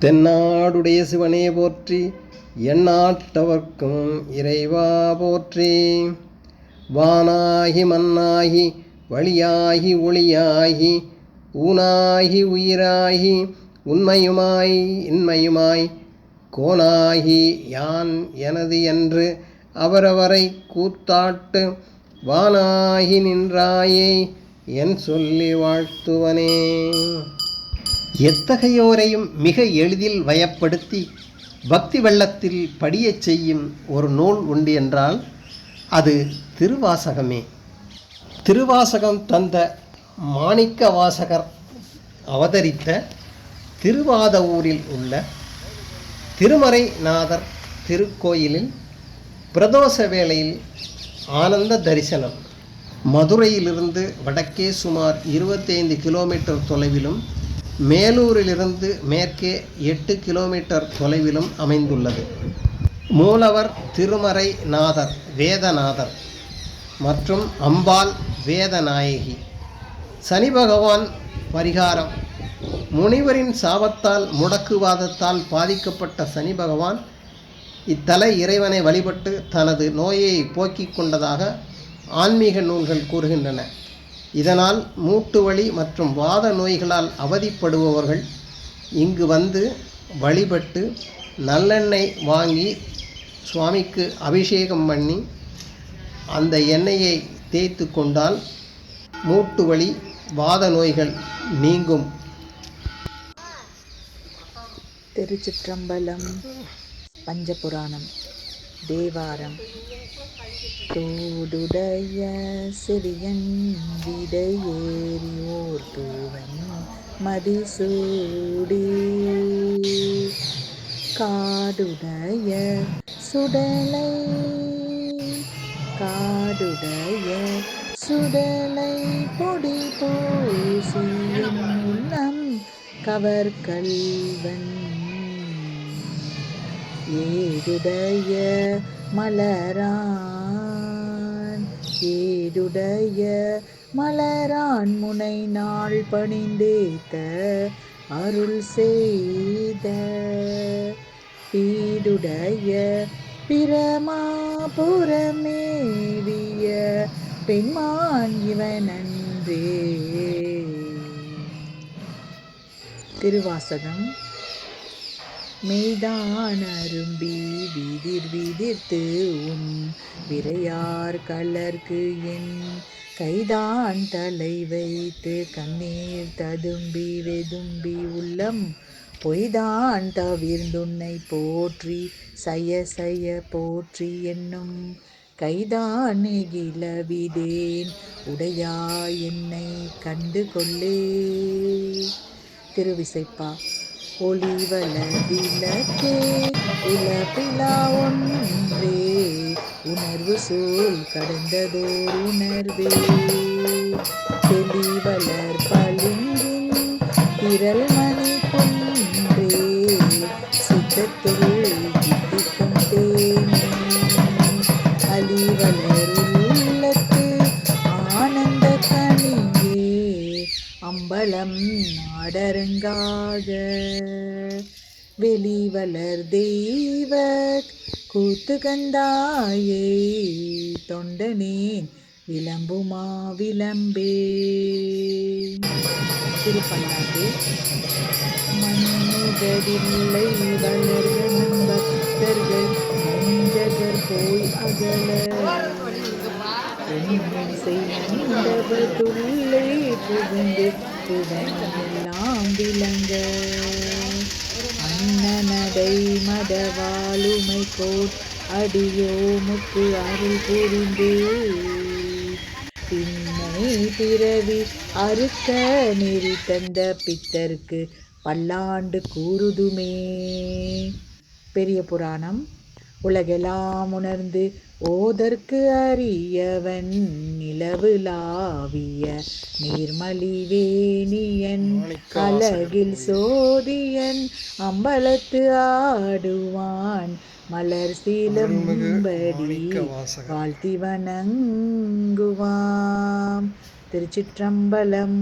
தென்னாடுடைய சிவனே போற்றி, எந்நாட்டவர்க்கும் இறைவா போற்றி. வானாகி மண்ணாகி வழியாகி ஒளியாகி ஊனாகி உயிராகி உண்மையுமாய் இன்மையுமாய் கோனாகி யான் எனது என்று அவரவரை கூத்தாட்டு வானாகி நின்றாயே என் சொல்லி வாழ்த்துவனே. எத்தகையோரையும் மிக எளிதில் வயப்படுத்தி பக்தி வெள்ளத்தில் படியச் செய்யும் ஒரு நூல் உண்டு என்றால் அது திருவாசகமே. திருவாசகம் தந்த மாணிக்க வாசகர் அவதரித்த திருவாதவூரில் உள்ள திருமறை நாதர் திருக்கோயிலில் பிரதோஷ வேளையில் ஆனந்த தரிசனம். மதுரையிலிருந்து வடக்கே சுமார் 25 கிலோமீட்டர் தொலைவிலும் மேலூரிலிருந்து மேற்கே 8 கிலோமீட்டர் தொலைவிலும் அமைந்துள்ளது. மூலவர் திருமறை நாதர் வேதநாதர் மற்றும் அம்பாள் வேதநாயகி. சனி பகவான் பரிகாரம். முனிவரின் சாபத்தால் முடக்குவாதத்தால் பாதிக்கப்பட்ட சனி பகவான் இத்தல இறைவனை வழிபட்டு தனது நோயை போக்கிக் கொண்டதாக ஆன்மீக நூல்கள் கூறுகின்றன. இதனால் மூட்டு வலி மற்றும் வாத நோய்களால் அவதிப்படுபவர்கள் இங்கு வந்து வழிபட்டு நல்லெண்ணெய் வாங்கி சுவாமிக்கு அபிஷேகம் பண்ணி அந்த எண்ணெயை தேய்த்து கொண்டால் மூட்டு வலி வாத நோய்கள் நீங்கும். திருச்சிற்றம்பலம். பஞ்சபுராணம். தேவாரம். தோடுடைய சிறியன் விடையேறி ஓர் தூவன் மதிசூடி காடுடைய சுடலை பொடி பூசியின் உள்ளம் கவர்கல்வன் ஏடுடைய மலரான் முனை நாள் பணிந்தேத்த அருள் செய்த பீடுடைய பிரமாபுரமேவிய பெண்மான் இவனன்றே. திருவாசகம். மெய்தான் அரும்பி விதிர்த்து உன் விரையார் கலர்க்கு என் கைதான் தலை வைத்து கண்ணீர் ததும்பி வெதும்பி உள்ளம் பொய்தான் தவிர்ந்துன்னை போற்றி செய்ய போற்றி என்னும் கைதான் நெகிழவிதேன் உடையா என்னை கண்டு கொள்ளே. திருவிசைப்பா. ஒளிவளவிளக்கே இளப்பிலா ஒன்றே உணர்வு சூழ் கடந்ததோர் உணர்வே தெளிவளர் பளிங்கின் திரள் மணி குன்றே சித்தத்துள் தித்திக்கும் தேனே அலிவளர் உள்ளத்து ஆனந்த கனியே அம்பலம் நாடரங்காக வெளிவளர் தெய்வ கூத்துகந்தாயே தொண்டனேன் விளம்புமா விளம்பே. திருப்பல்லாண்டு. மன்னுதரில்லை வளர்கணும் பக்தர்கள் மஞ்சகர் போய் அகல செய்தவதுள்ளே புகுந்து புவனெல்லாம் விளங்க அண்ணனடை மடவாளுமை கோட் அடியோமுக்கு அருள் புரிந்து பின்னை பிறவி அறுக்க நெறி தந்த பித்தருக்கு பல்லாண்டு கூறுதுமே. பெரிய புராணம். உலகெல்லாம் உணர்ந்து ஓதற்கு அறியவன் நிலவுலாவிய நீர்மலிவேணியன் அழகில் சோதியன் அம்பலத்து ஆடுவான் மலர் சீலம்படி வாழ்த்தி வணங்குவாம். திருச்சிற்றம்பலம்.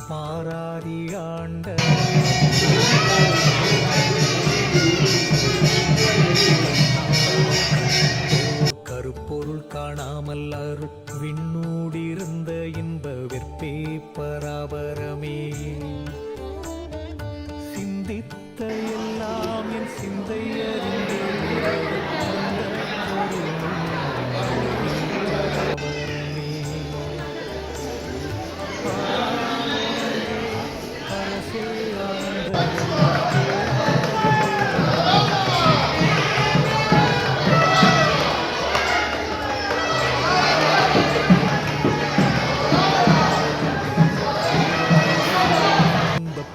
மாறாதி ஆண்ட கருப்பொருள் காணாமல் அருள் விண்ணூடிருந்த இன்ப வெற்பே பராபரமே சிந்தித்த எல்லாம் என் சிந்தை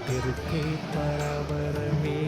பெருக்கே பராபரமே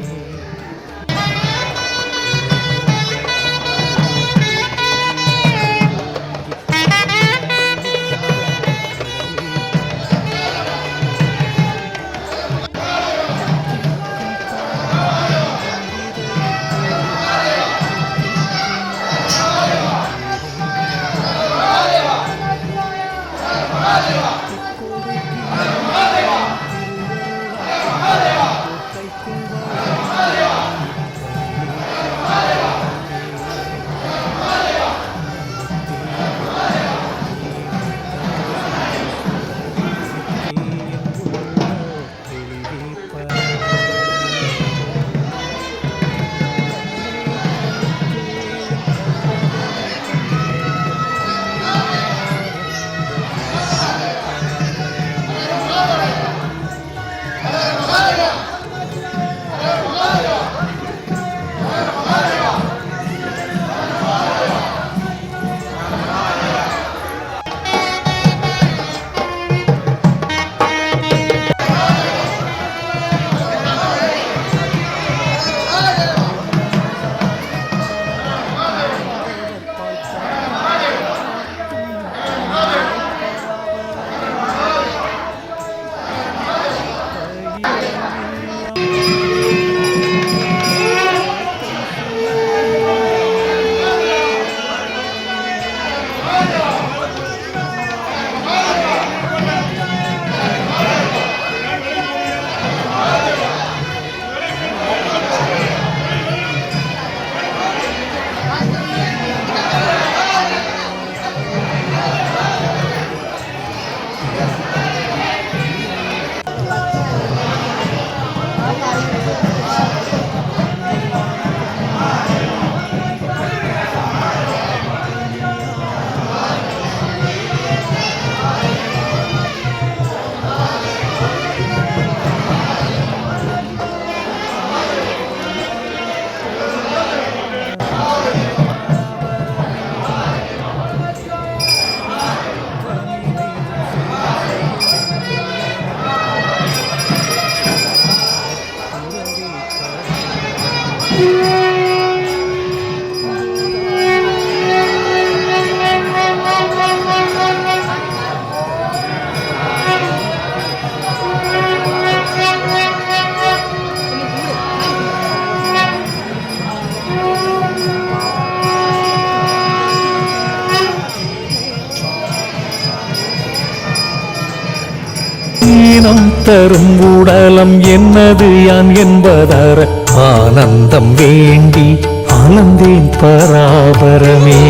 ஈனம் தரும் உடலம் என்னது யான் என்பதற ஆனந்தம் வேண்டி ஆனந்தேன் பராபரமே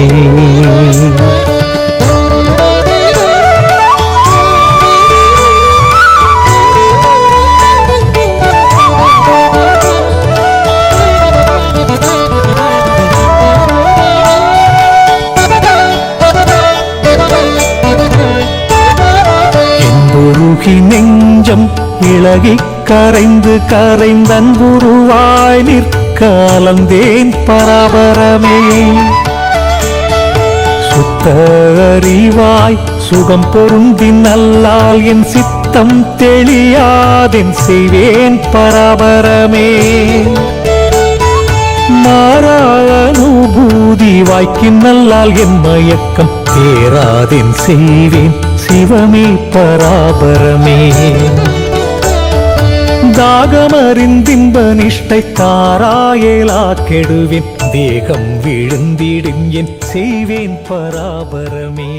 நெஞ்சம் இளகி கரைந்து கரைந்தன்புருவாய் நிற்காலந்தேன் பராபரமே சுத்த அறிவாய் சுகம் பொருந்தி நல்லால் என் சித்தம் தெளியாதென் செய்வேன் பராபரமே மாறா அனுபூதி வாய்க்கின் நல்லால் என் மயக்கம் தேராதென் செய்வேன் சிவமே பராபரமே தாகமறிந்தின்ப நிஷ்டை தாராயலா கெடுவேன் தேகம் விழுந்திடும் என் செய்வேன் பராபரமே